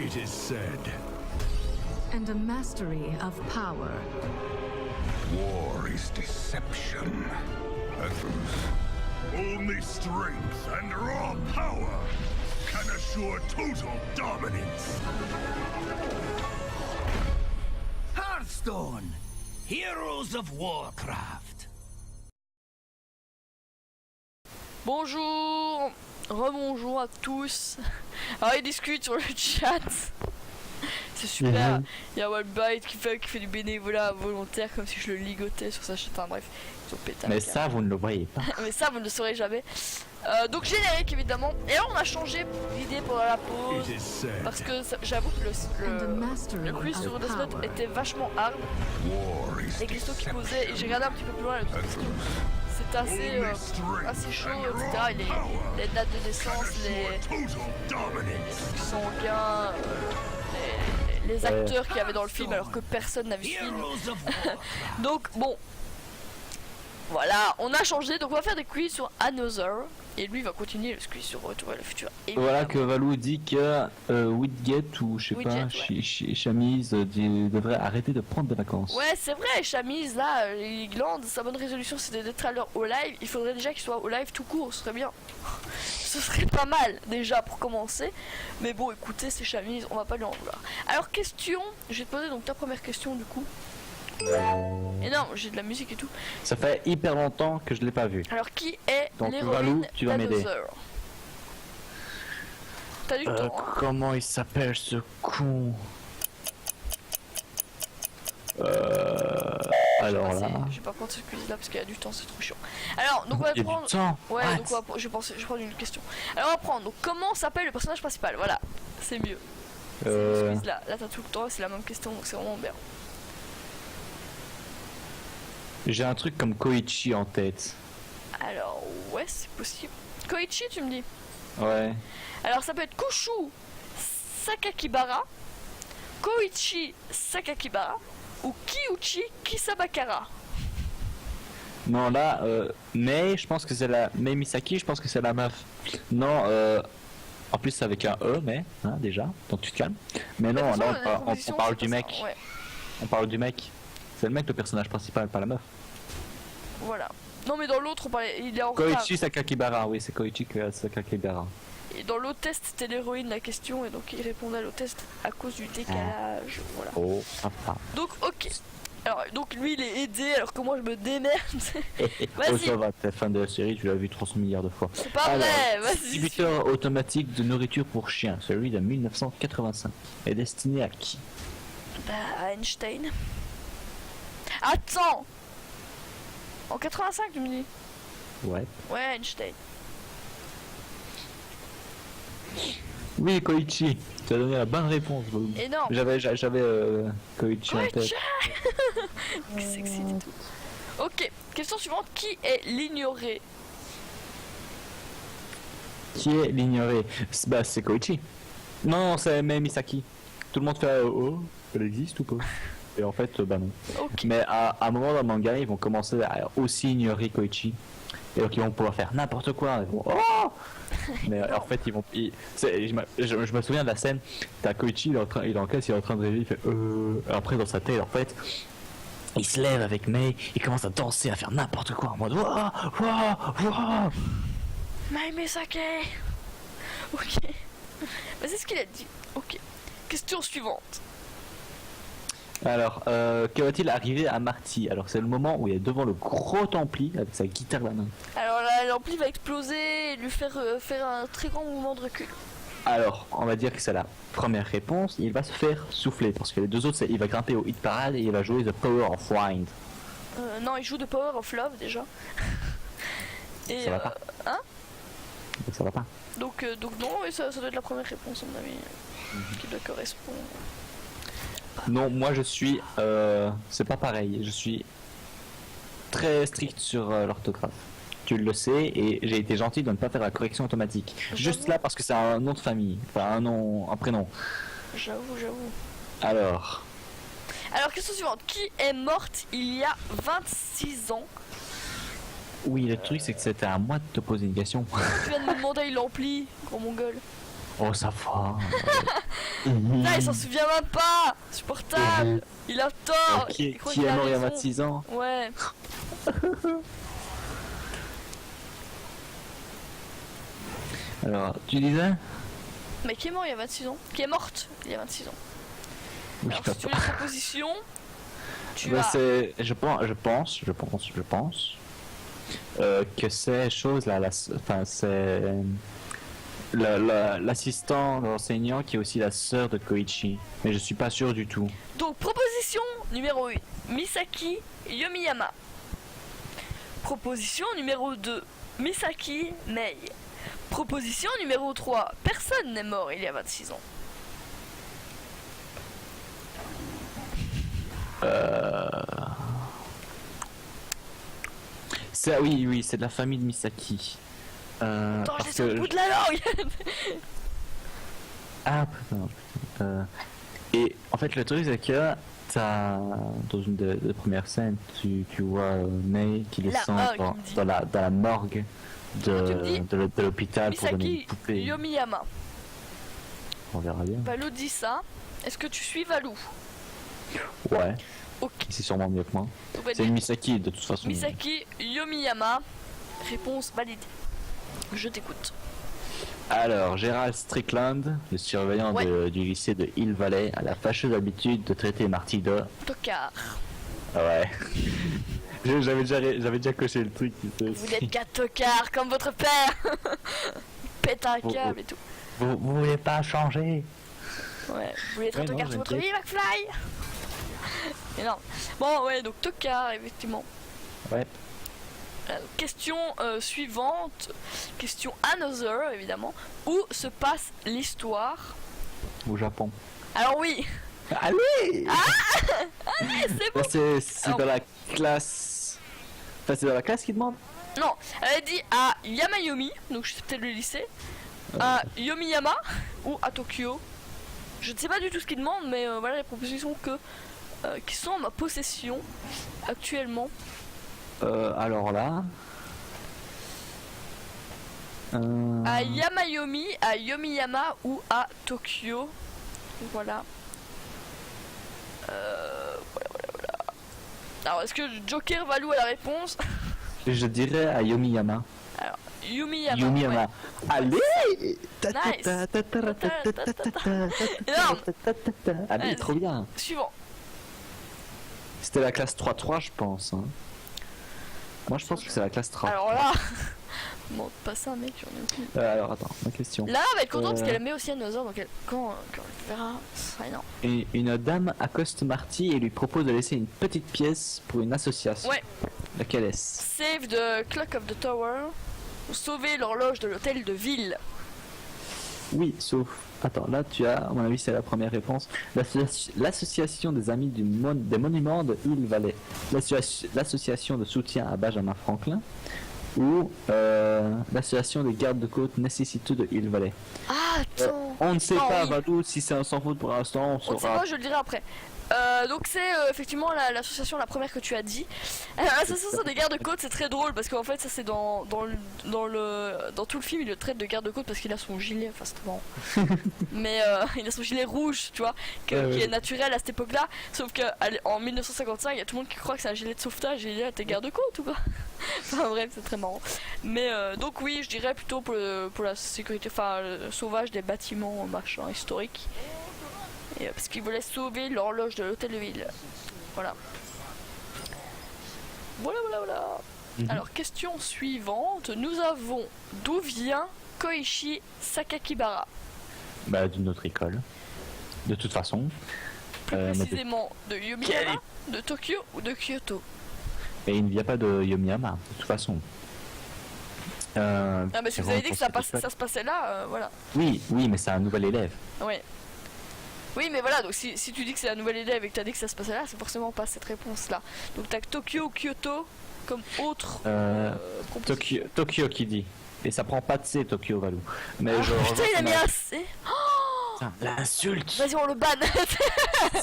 it is said. And a mastery of power. War is deception. Only strength and raw power can assure total dominance. Hearthstone, Heroes of Warcraft. Bonjour, rebonjour à tous. Alors ils discutent sur le chat. C'est super. Il y a Wildbyte qui fait du bénévolat volontaire comme si je le ligotais sur sa chaîne. Enfin bref, ils ont pété. Mais ça, vous ne le voyez pas. Mais ça, vous ne le saurez jamais. Donc générique évidemment. Et là on a changé d'idée pendant la pause. Parce que j'avoue que le quiz sur Death Note était vachement hard. Les questions qui posaient, et j'ai regardé un petit peu plus loin les questions. C'était assez chaud, etc. Les dates de naissance, les sanguins, les acteurs qu'il y avait dans le film alors que personne n'a vu ce film. Donc bon, voilà, on a changé, donc on va faire des quiz sur Another. Et lui va continuer le quiz sur Retour vers le futur. Évidemment. Voilà que Valou dit que Whitgate ou je sais pas, Chamise devrait arrêter de prendre des vacances. Ouais, c'est vrai, Chamise là, il glande. Sa bonne résolution c'était d'être à l'heure au live. Il faudrait déjà qu'il soit au live tout court, ce serait bien. Ce serait pas mal déjà pour commencer. Mais bon, écoutez, c'est Chamise, on va pas lui en vouloir. Alors, question, je vais te poser donc ta première question du coup. Et non, j'ai de la musique et tout. Ça fait hyper longtemps que je l'ai pas vu. Alors qui est donc l'héroïne tu vas m'aider. T'as du temps. Comment il s'appelle ce con? Alors là. Je vais pas prendre ce quiz là parce qu'il y a du temps, c'est trop chiant. Alors, donc on va prendre. Ouais, donc je vais prendre une question. Alors on va prendre. Donc comment s'appelle le personnage principal? Voilà, c'est mieux. C'est ce quiz là. Là t'as tout le temps, c'est la même question donc c'est vraiment bien. J'ai un truc comme Koichi en tête. Alors, ouais, c'est possible. Koichi, tu me dis? Ouais. Alors, ça peut être Kushu Sakakibara, Koichi Sakakibara ou Kyuchi Kisabakara. Non, là, Mei, je pense que c'est la. Mei Misaki, je pense que c'est la meuf. Non, en plus, c'est avec un E, mais, hein, déjà, donc tu te calmes. Mais non, là, on parle du mec. Ça, ouais. On parle du mec. C'est le mec le personnage principal, pas la meuf. Voilà. Non mais dans l'autre on parlait, il est en Koichi Sakakibara, oui c'est Koichi Sakakibara. Et dans l'autre test c'était l'héroïne de la question et donc il répondait à l'autre test à cause du décalage. Voilà. Oh, papa. Donc ok. Alors donc lui il est aidé alors que moi je me démerde. Oh ça va, t'es fan de la série, tu l'as vu 300 milliards de fois. C'est pas vrai, vas-y. Distributeur automatique de nourriture pour chiens, celui de 1985. Est destiné à qui? Bah à Einstein. Attends! En 85 tu me dis? Ouais. Ouais, Einstein. Oui, Koichi. Tu as donné la bonne réponse. Énorme. J'avais Koichi en tête. Sexy et tout. Ok, question suivante. Qui est l'ignoré? Qui est l'ignoré? Bah c'est Koichi. Non, c'est Mei Misaki. Tout le monde fait oh, elle existe ou pas? Et en fait, bah non. Okay. Mais à un moment dans le manga, ils vont commencer à aussi ignorer Koichi. Et donc ils vont pouvoir faire n'importe quoi. Ils vont, oh mais en fait, ils vont. Je me souviens de la scène. T'as Koichi, il est en classe, il est en train de rêver, il fait Après, dans sa tête, en fait, il se lève avec Mei, il commence à danser, à faire n'importe quoi en mode Wouah Mei Misaki. Ok. Mais c'est ce qu'il a dit. Ok. Question suivante. Alors, que va-t-il arriver à Marty? Alors, c'est le moment où il est devant le gros Templi avec sa guitare à la main. Alors là, l'ampli va exploser et lui faire un très grand mouvement de recul. Alors, on va dire que c'est la première réponse. Il va se faire souffler parce que les deux autres, il va grimper au hit parade et il va jouer The Power of Wind. Non, il joue The Power of Love déjà. Et, ça va pas. Hein? Donc ça va pas. Donc non, et ça doit être la première réponse à mon avis qui doit correspondre. Non, moi je suis, c'est pas pareil, je suis très strict sur l'orthographe. Tu le sais et j'ai été gentil de ne pas faire la correction automatique. Juste là parce que c'est un nom de famille, enfin un prénom. J'avoue. Alors, question suivante. Qui est morte il y a 26 ans? Oui, le truc c'est que c'était à moi de te poser une question. Tu viens de me demander, il l'ampli, gros mongol. Oh, ça va. Là, il s'en souvient même pas. Supportable. Il a tort. Qui Il croit est qu'il a mort il y a raison. 26 ans? Ouais. Alors, tu disais? Mais qui est mort il y a 26 ans? Qui est morte il y a 26 ans? Oui, Alors, si tu veux des propositions, tu bah, as... c'est, je pense que ces choses là, enfin c'est l'assistant enseignant qui est aussi la sœur de Koichi, mais je suis pas sûr du tout. Donc, proposition numéro 1, Misaki Yomiyama. Proposition numéro 2, Misaki Mei. Proposition numéro 3, personne n'est mort il y a 26 ans. C'est, oui, c'est de la famille de Misaki. Attends, Parce j'ai sur le que bout de la langue. ah putain. Et en fait le truc c'est que t'as dans une des premières scènes tu vois Mei qui descend dans la morgue de l'hôpital pour donner une Misaki poupée. Yomiyama. On verra bien. Valou dit ça. Est-ce que tu suis Valou? Ouais, Ok. c'est sûrement mieux que moi. On va C'est dire une Misaki de toute façon. Misaki Yomiyama. Réponse valide. Je t'écoute. Alors, Gérald Strickland, le surveillant du lycée de Hill Valley, a la fâcheuse habitude de traiter Marty de... Tocard. Ah ouais. j'avais déjà coché le truc. Vous n'êtes qu'un tocard comme votre père. Pète un câble et tout. Vous voulez pas changer? Ouais, vous voulez être un Ouais, non, tocard toute votre vie, j'inquiète. McFly? Énorme. Bon, ouais, donc tocard, effectivement. Ouais. Question suivante. Question another, évidemment. Où se passe l'histoire? Au Japon. Alors oui. Allez! C'est bon. C'est Alors- dans la classe... Enfin, c'est dans la classe qui demande? Non, elle a dit à Yamayomi, donc je sais peut-être le lycée, à Yomiyama ou à Tokyo. Je ne sais pas du tout ce qu'ils demandent, mais voilà les propositions qui sont en ma possession actuellement. Alors là... À Yamayomi, à Yomiyama ou à Tokyo. Voilà. Voilà. Alors, est-ce que Joker Valou a la réponse? Je dirais à Yomiyama. Alors, Yomiyama. Yomiyama. Ouais. Allez! Nice. Allez, Vas-y. trop bien. Suivant. C'était la classe 3-3, je pense. Hein. Moi, je pense que c'est la classe 3. Alors là, bon, pas ça, mec, j'en ai aucune. Alors, attends, ma question. Là, elle va être contente parce qu'elle met aussi Another, donc quand elle verra, ça sera énorme. Une dame accoste Marty et lui propose de laisser une petite pièce pour une association. Ouais. Laquelle est-ce? Save the clock of the tower. Ou sauver l'horloge de l'hôtel de ville. Oui, sauf... Attends, là tu as, à mon avis c'est la première réponse. L'association des amis des monuments de Hill Valley. L'association de soutien à Benjamin Franklin. Ou l'association des gardes de côte Necessity de Hill Valley. Ah, attends. On ne sait Non, pas, oui. Vadou, si c'est un sans faute pour l'instant, on On ne sait saura. pas, je le dirai après. Donc c'est effectivement l'association la première que tu as dit. L'association des gardes-côtes, c'est très drôle parce qu'en fait ça c'est dans tout le film il le traite de garde-côte parce qu'il a son gilet, enfin c'est marrant. Mais il a son gilet rouge, tu vois, qui est naturel à cette époque-là. Sauf que en 1955 il y a tout le monde qui croit que c'est un gilet de sauvetage et il est t'es garde-côte ou quoi. Enfin bref, c'est très marrant. Mais donc oui, je dirais plutôt pour la sécurité, enfin le sauvage des bâtiments machin historiques. Et, parce qu'il voulait sauver l'horloge de l'hôtel de ville. Voilà. Voilà. Alors, question suivante. Nous avons d'où vient Koichi Sakakibara? Bah d'une autre école. De toute façon. Plus mais précisément de Yomiyama, de Tokyo ou de Kyoto? Et il ne vient pas de Yomiyama, de toute façon. Ah mais si vous avez dit que ça se passait là, voilà. Oui, mais c'est un nouvel élève. Ouais. Oui mais voilà, donc si tu dis que c'est un nouvel élève et que tu as dit que ça se passait là, c'est forcément pas cette réponse là. Donc t'as Tokyo ou Kyoto comme autre proposition. Tokyo qui dit. Et ça prend pas de C, Tokyo, Valou. Mais Ah, je putain il a mis un C. Putain, l'insulte. Vas-y on le banne.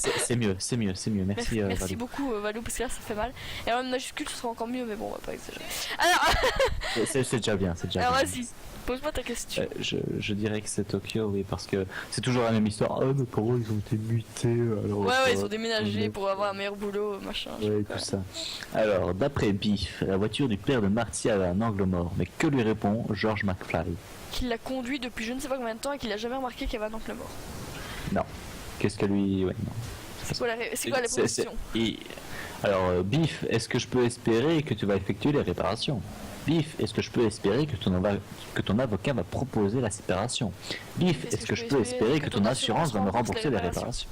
C'est mieux. Merci, Merci Valou. beaucoup Valou parce que là ça fait mal. Et alors une majuscule ce sera encore mieux mais bon on va pas exagérer. Alors, C'est déjà bien, alors vas-y. Pose-moi ta question. Je dirais que c'est Tokyo, oui, parce que c'est toujours la même histoire. Ah, mes parents, ils ont été mutés. Alors, Ouais, ils ont déménagé pour avoir un meilleur boulot, machin. Ouais, tout ça. Alors, d'après Biff, la voiture du père de Marty avait un angle mort. Mais que lui répond George McFly? Qu'il l'a conduit depuis je ne sais pas combien de temps et qu'il a jamais remarqué qu'il y avait un angle mort. Non. Qu'est-ce que lui... Ouais, non. C'est quoi la proposition? Alors, Biff, est-ce que je peux espérer que tu vas effectuer les réparations? Biff, est-ce que je peux espérer que ton avocat va proposer la séparation? Biff, est-ce que je peux espérer que ton assurance va me rembourser les réparations?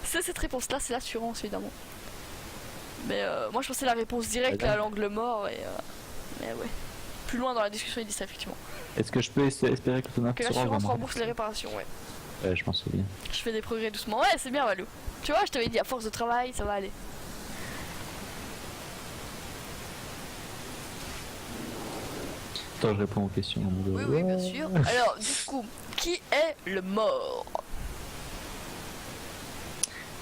C'est cette réponse-là, c'est l'assurance, évidemment. Mais moi, je pensais la réponse directe à l'angle mort et... Mais ouais. Plus loin dans la discussion, il dit ça, effectivement. Est-ce que je peux espérer que ton assurance rembourse les réparations, ouais. Je m'en souviens. Je fais des progrès doucement. Ouais, c'est bien, Valou. Tu vois, je t'avais dit, à force de travail, ça va aller. Attends, je réponds aux questions. Oui, oui, bien sûr. Alors, du coup, qui est le mort?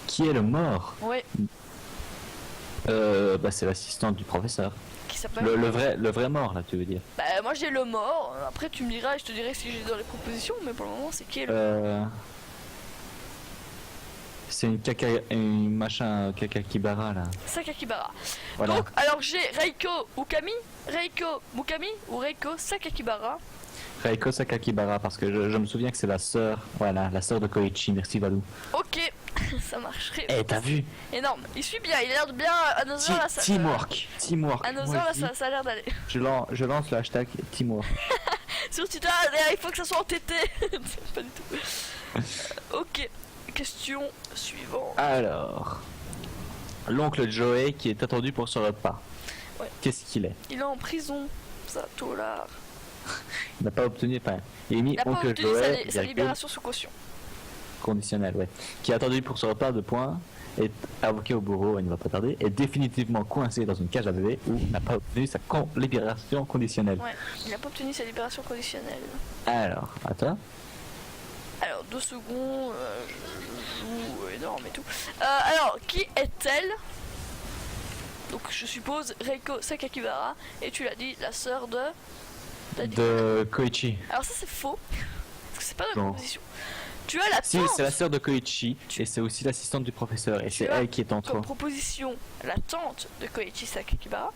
Qui est le mort? Ouais. Bah, c'est l'assistante du professeur. Qui s'appelle le vrai mort, là, tu veux dire? Bah, moi j'ai le mort. Après, tu me diras et je te dirai si j'ai dans les propositions. Mais pour le moment, c'est qui est le mort? C'est une machin Kakakibara là. Sakakibara. Voilà. Donc, alors j'ai Reiko Mukami ou Reiko Sakakibara. Reiko Sakakibara, parce que je me souviens que c'est la sœur, voilà, la sœur de Koichi. Merci Valou. Ok, ça marcherait. Eh, t'as vu? Énorme, il suit bien, il a l'air de bien. À 9h là, ça. Teamwork. À 9h là, ça a l'air d'aller. Je lance le hashtag Teamwork. Sur Twitter, il faut que ça soit entêté. Pas du tout. Ok. Question suivante. Alors, l'oncle Joey qui est attendu pour ce repas. Ouais. Qu'est-ce qu'il est? Il est en prison, ça, tolard. Il n'a pas obtenu, pas. Il est mis il n'a pas oncle obtenu Joey, sa libération sous caution. Conditionnel, ouais. Qui est attendu pour ce repas de points, est avocat au bourreau, il ne va pas tarder, est définitivement coincé dans une cage à bébé ou n'a pas obtenu sa libération conditionnelle. Ouais, il n'a pas obtenu sa libération conditionnelle. Alors, à toi. Alors, 2 secondes, je joue énorme et tout. Alors, qui est-elle? Donc, je suppose Reiko Sakakibara, et tu l'as dit, la sœur de... De Koichi. Alors ça c'est faux, parce que c'est pas dans la Non. proposition. Tu as la Si, tante. c'est la sœur de Koichi, et c'est aussi l'assistante du professeur, et c'est elle qui est en comme trop. proposition la tante de Koichi Sakakibara,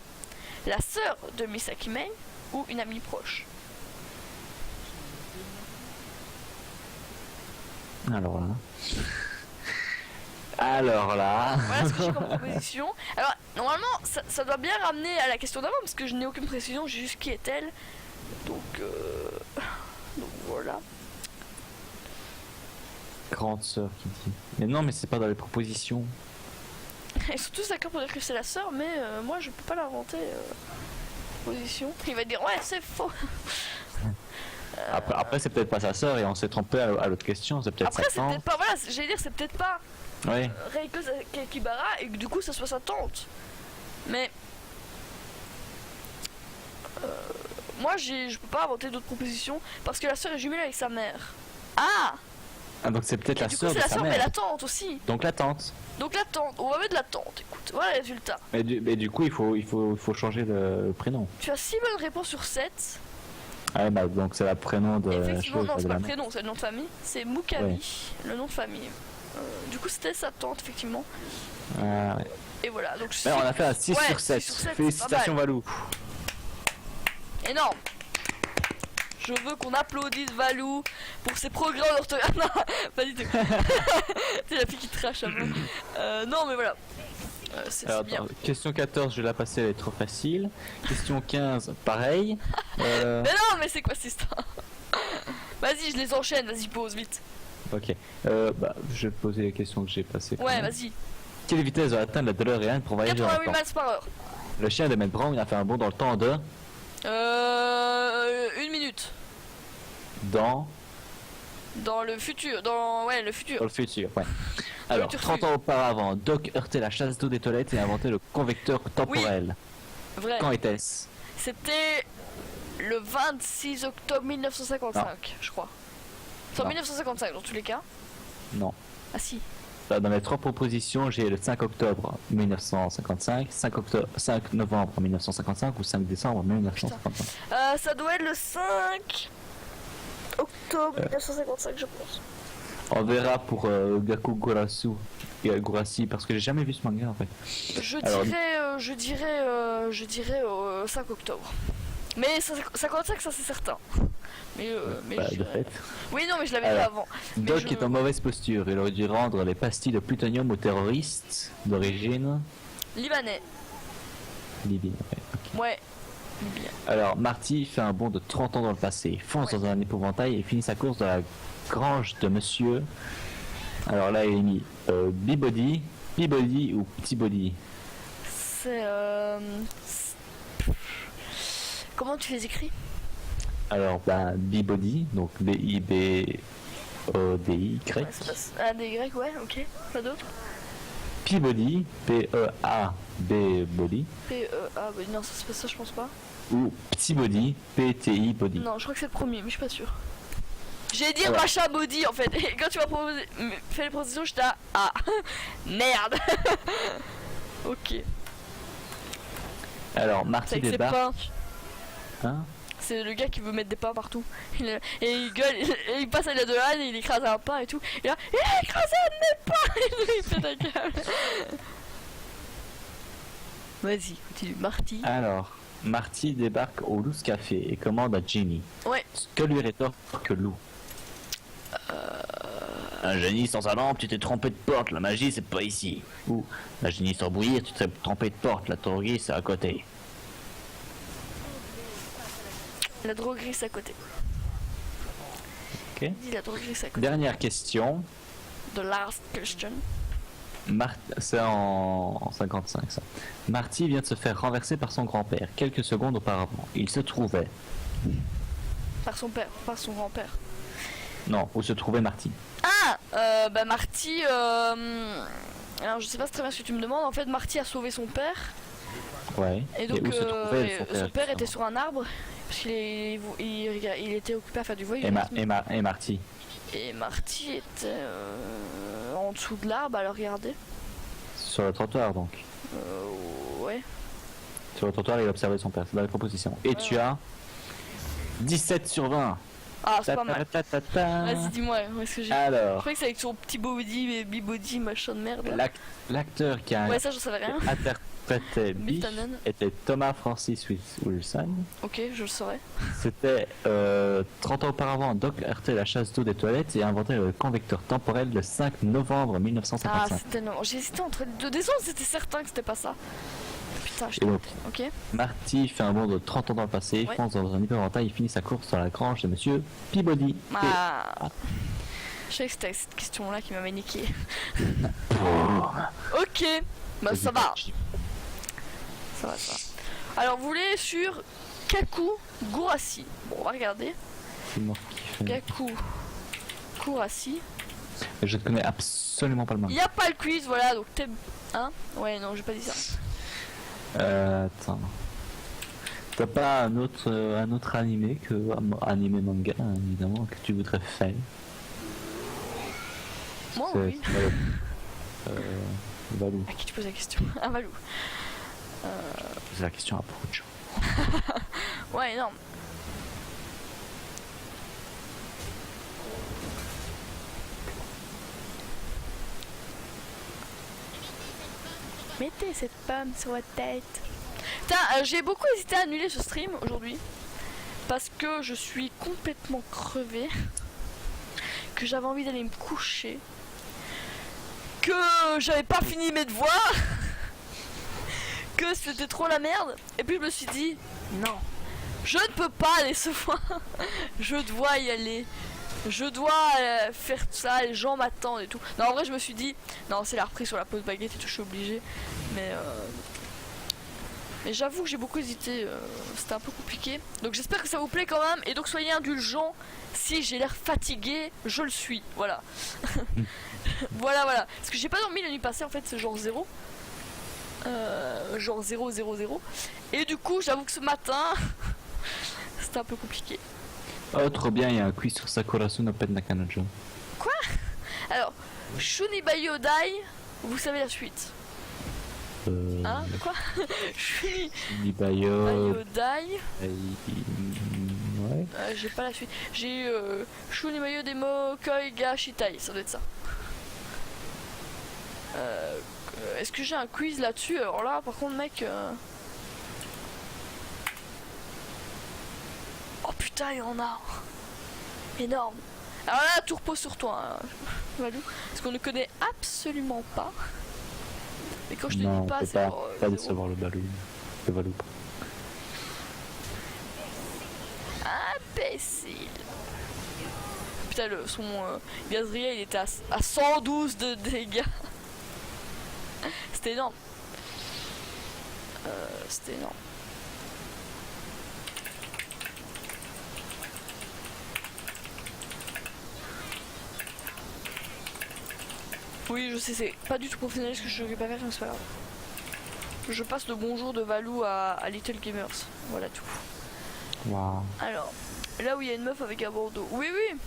la sœur de Misaki Mei, ou une amie proche. Alors là. Voilà ce que j'ai comme proposition. Alors, normalement, ça doit bien ramener à la question d'avant, parce que je n'ai aucune précision, j'ai juste qui est-elle. Donc voilà. Grande sœur qui dit. Mais non, mais c'est pas dans les propositions. Ils sont tous d'accord pour dire que c'est la sœur, mais moi je peux pas l'inventer. Proposition. Il va dire ouais, c'est faux. Après c'est peut-être pas sa sœur et on s'est trompé à l'autre question, c'est peut-être Après, sa c'est peut-être tante. pas. Voilà, j'allais dire, c'est peut-être pas Oui. Reiko Sakakibara et que du coup ça soit sa tante. Mais moi je peux pas inventer d'autres propositions parce que la sœur est jumelle avec sa mère. Ah, Donc c'est peut-être la du coup sœur c'est de la sa sœur mais mère. la tante aussi. Donc la tante. Donc la tante, on va mettre la tante, écoute, voilà le résultat. Mais du coup il faut changer le prénom. Tu as 6 bonnes réponses sur 7. Ah bah donc c'est le prénom de la Effectivement, chose. non, c'est de pas la le mère. prénom, c'est le nom de famille. C'est Mukami, le nom de famille. Du coup c'était sa tante, effectivement. Ah, ouais. Et voilà, donc Mais on a fait un 6 Ouais, sur 7. 6 sur 7, Félicitations c'est pas Valou. énorme. Je veux qu'on applaudisse Valou pour ses progrès en orthographe. Non, pas du tout. C'est la fille qui trash avant. Non, mais voilà. C'est Alors, bien. attends, question 14, je vais la passer, elle est trop facile. Question 15, pareil. Mais non, mais c'est quoi cette histoire? Vas-y, je les enchaîne, vas-y, pose vite. Ok. Bah, je vais poser les questions que j'ai passées. quand Ouais, même. vas-y. Quelle vitesse va atteindre la DeLorean pour voyager dans le 88 temps? miles par heure. Le chien de Matt Brown a fait un bond dans le temps de... 1 minute. Dans Dans le futur. Dans le futur. le futur, ouais. Alors, futur 30 ans auparavant, Doc heurtait la chasse d'eau des toilettes et a inventé le convecteur temporel. Vrai. Quand était-ce? C'était le 26 octobre 1955, je crois. C'est en Non. 1955 dans tous les cas. Non. Ah si. dans les 3 propositions, j'ai le 5 octobre 1955, 5 novembre 1955 ou 5 décembre 1955. Ça doit être le 5 octobre 1955, je pense. On verra pour Gaku Gurasi parce que j'ai jamais vu ce manga en fait. Je dirais 5 octobre. Mais 55, ça c'est certain. De fait. Oui, non, mais je l'avais vu avant. Doc est en mauvaise posture. Il aurait dû rendre les pastilles de plutonium aux terroristes d'origine libanais. Libyen. Ouais, libyen. Alors, Marty fait un bond de 30 ans dans le passé, fonce dans un épouvantail et finit sa course dans la grange de monsieur. Alors là, il est mis Bibody ou Petit Body. C'est comment tu les écris? Alors, Bibody, donc B-I-B-O-D-Y. Ouais, des Y, ouais, ok. Pas d'autre? Peabody, P-E-A-B Body. P-E-A, non, ça c'est pas ça, je pense pas. Ou Petit Body, P-T-I Body. Non, je crois que c'est le premier, mais je suis pas sûr. J'ai dit Macha Body en fait, et quand tu m'as fait les propositions, j'étais là, ah, merde. Ok. Alors, Marty débarque. Hein? C'est le gars qui veut mettre des pains partout. Et il gueule, et il passe à la de là, et il écrase un pain et tout. Et là, il a écrasé un de mes pains. Et il fait la gueule. Vas-y, continue, Marty. Alors, Marty débarque au Lou's Café et commande à Ginny. Ouais. Ce que lui rétorque Lou. Un génie sans sa lampe, tu t'es trompé de porte, la magie c'est pas ici. Ou, un génie sans bouillir, tu t'es trompé de porte, la droguerie c'est à côté. La droguerie c'est à côté. Ok. Dis la droguerie c'est à côté. Dernière question. The last question. C'est en 55 ça. Marty vient de se faire renverser par son grand-père quelques secondes auparavant. Il se trouvait... Par son père, par son grand-père. Non, où se trouvait Marty? Marty... Alors je sais pas très bien ce que tu me demandes. En fait, Marty a sauvé son père. Ouais. Et donc où se trouvait son père était sur un arbre. Parce qu'il il était occupé à faire du voyeurisme. Et Marty? Et Marty était en dessous de l'arbre à le regarder. Sur le trottoir donc? Ouais. Sur le trottoir il observait son père, c'est dans les propositions. Et tu as 17 sur 20. Ah, c'est pas mal. Vas-y, dis-moi, où est-ce que j'ai... Alors... Je croyais que c'est avec son petit body, bibody, machin de merde. L'acteur qui a ouais, ça, je savais rien. interprété Biff était Thomas Francis Wilson. Ok, je le saurais. C'était 30 ans auparavant, Doc heurtait la chasse d'eau des toilettes et a inventé le convecteur temporel le 5 novembre 1955. Ah, c'était non. J'ai hésité entre les deux. Désolé, c'était certain que c'était pas ça. Putain, je ok. Marty fait un bond de 30 ans dans le passé, fonce dans un hyperventail et finit sa course sur la grange de monsieur Peabody. Je sais que c'était cette question-là qui m'avait niqué. Ok, bah ça va. Ça va. Alors, vous voulez sur Kaku Gurasi. Bon, on va regarder. Kaku Gurasi. Je ne connais absolument pas le manga. Il n'y a pas le quiz, voilà, donc t'es... Hein? Ouais, non, j'ai pas dit ça. Attends. T'as pas un autre animé que animé manga évidemment que tu voudrais faire? Moi oui. Valou. À qui tu poses la question? Ah Valou. C'est la question à beaucoup de gens. Ouais non. Mettez cette pomme sur votre tête. Putain, j'ai beaucoup hésité à annuler ce stream aujourd'hui. Parce que je suis complètement crevée. Que j'avais envie d'aller me coucher. Que j'avais pas fini mes devoirs. Que c'était trop la merde. Et puis je me suis dit, non. Je ne peux pas aller ce soir. Je dois y aller. Je dois faire tout ça, les gens m'attendent et tout. Non, en vrai, je me suis dit, non, c'est la reprise sur la pause baguette et tout, je suis obligée. Mais j'avoue que j'ai beaucoup hésité, c'était un peu compliqué. Donc j'espère que ça vous plaît quand même. Et donc soyez indulgents, si j'ai l'air fatigué, je le suis. Voilà. voilà. Parce que j'ai pas dormi la nuit passée, en fait, c'est genre 0. Genre 0, 0, 0. Et du coup, j'avoue que ce matin, c'était un peu compliqué. Oh trop bien, il y a un quiz sur Sakurasu no Pen Nakanojo. Quoi? Alors, Shunibayo Dai, vous savez la suite. Hein? Quoi? Shunibayo Dai. Ouais. J'ai pas la suite. J'ai Shunibayo Demo Koi Ga Shitai, ça doit être ça. Est-ce que j'ai un quiz là-dessus? Alors là, par contre, mec. Oh putain, il y en a. Énorme. Alors là, tout repose sur toi, hein, Valou. Parce qu'on ne connaît absolument pas. Et quand je te dis pas, c'est pas décevoir le Valou. Le Valou. Imbécile. Putain, son Gazriel, il était à 112 de dégâts. C'était énorme. C'était énorme. Oui, je sais, c'est pas du tout professionnel ce que je vais pas faire, mais c'est pas grave. Je passe le bonjour de Valou à Little Gamers. Voilà tout. Wow. Alors, là où il y a une meuf avec un bandeau. Oui, oui.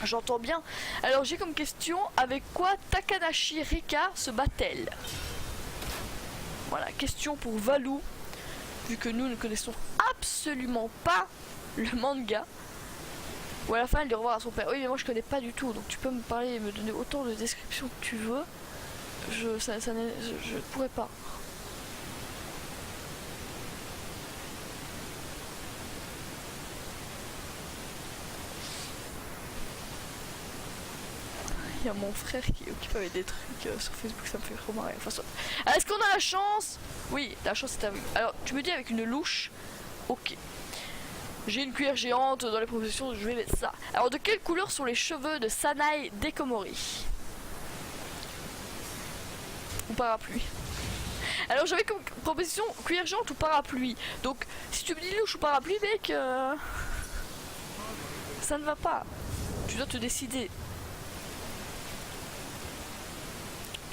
J'entends bien. Alors, j'ai comme question, avec quoi Takanashi Rika se bat-elle? Voilà, question pour Valou. Vu que nous ne connaissons absolument pas le manga. Ou à la fin, elle dit au revoir à son père. Oui, mais moi je connais pas du tout. Donc tu peux me parler et me donner autant de descriptions que tu veux. Je pourrais pas. Il y a mon frère qui est occupé avec des trucs sur Facebook, ça me fait trop marrer. Enfin, est-ce qu'on a la chance? Oui, la chance est avec. Alors, tu me dis avec une louche. Ok. J'ai une cuillère géante dans les propositions, je vais mettre ça. Alors, de quelle couleur sont les cheveux de Sanae Dekomori? Ou parapluie? Alors, j'avais comme proposition cuillère géante ou parapluie. Donc, si tu me dis louche ou parapluie, mec, ça ne va pas. Tu dois te décider.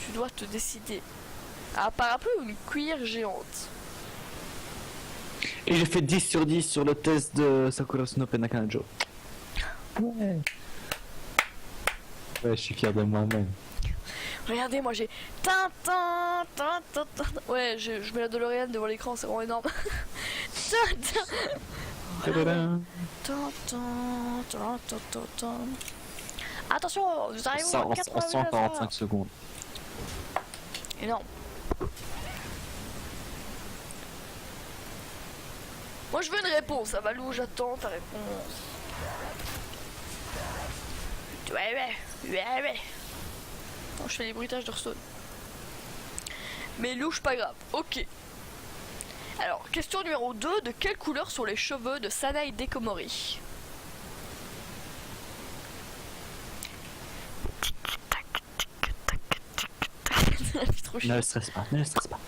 Tu dois te décider. Un parapluie ou une cuillère géante? Et j'ai fait 10 sur 10 sur le test de Sakura Snow Nakanajo. Ouais. Ouais, je suis fier de moi-même. Regardez, moi j'ai Tintin. Ouais, je mets la DeLorean devant l'écran, c'est vraiment énorme. Attention, nous arrivons à 145 secondes. Énorme. Moi je veux une réponse, ça va Valou, j'attends ta réponse. Ouais. Non, je fais les bruitages d'Hearthstone. Mais louche, pas grave. Ok. Alors, question numéro 2. De quelle couleur sont les cheveux de Sanae Dekomori? Ne le stresse pas, ne le stresse pas.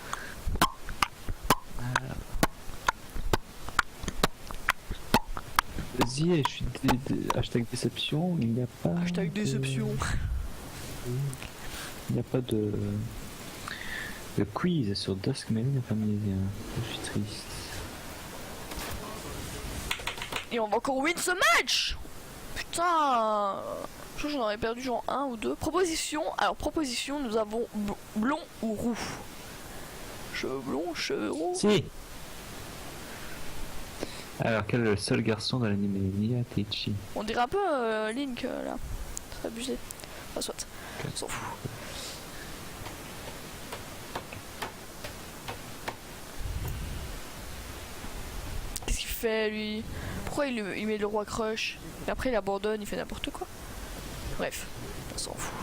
Vas-y, je suis hashtag déception, il n'y a pas... Hashtag déception. Il n'y a pas de quiz sur Dusk Melon et Familia. Je suis triste. Et on va encore win ce match. Putain. Je crois que j'en aurais perdu genre 1 ou 2. Proposition. Alors proposition, nous avons blond ou roux. Cheveux blonds, cheveux roux. Si. Alors quel est le seul garçon dans l'anime Nia Teichi? On dirait un peu Link là. C'est abusé. Enfin soit. On s'en fout. Qu'est-ce qu'il fait lui? Pourquoi il met le roi crush? Et après il abandonne, il fait n'importe quoi. Bref, on s'en fout.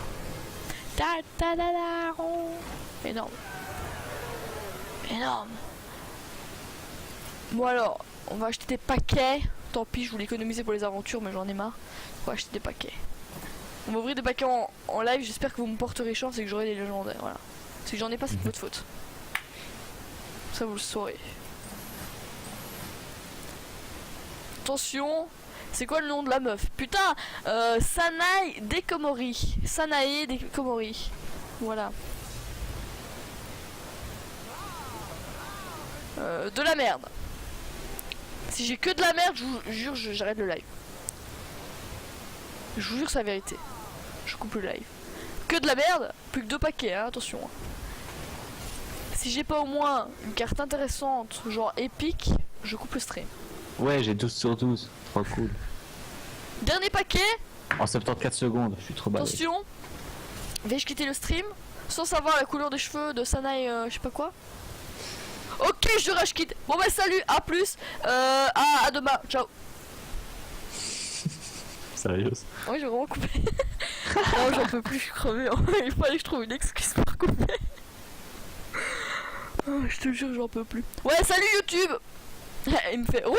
Énorme. Énorme. Bon alors, on va acheter des paquets. Tant pis, je voulais économiser pour les aventures, mais j'en ai marre. On va acheter des paquets. On va ouvrir des paquets en live, j'espère que vous me porterez chance et que j'aurai des légendaires. Voilà. Si j'en ai pas, c'est de votre faute. Ça vous le saurez. Attention, c'est quoi le nom de la meuf? Putain, Sanae Dekomori. Sanae Dekomori. Voilà. De la merde. Si j'ai que de la merde, je vous jure, j'arrête le live. Je vous jure, c'est la vérité. je coupe le live. Que de la merde, plus que 2 paquets, hein, attention. Si j'ai pas au moins une carte intéressante, genre épique, je coupe le stream. Ouais, j'ai 12 sur 12, trop cool. Dernier paquet. En 74 secondes, je suis trop balèze. Attention, vais-je quitter le stream sans savoir la couleur des cheveux de Sanae, je sais pas quoi. Ok, je rush quitte. Bon bah salut, à plus, à demain, ciao. Sérieux? Oui, j'ai vraiment coupé. Non, j'en peux plus, je suis crevé. Il fallait que je trouve une excuse pour couper. Oh, je te jure, j'en peux plus. Ouais, salut YouTube. Il me fait... Wouh.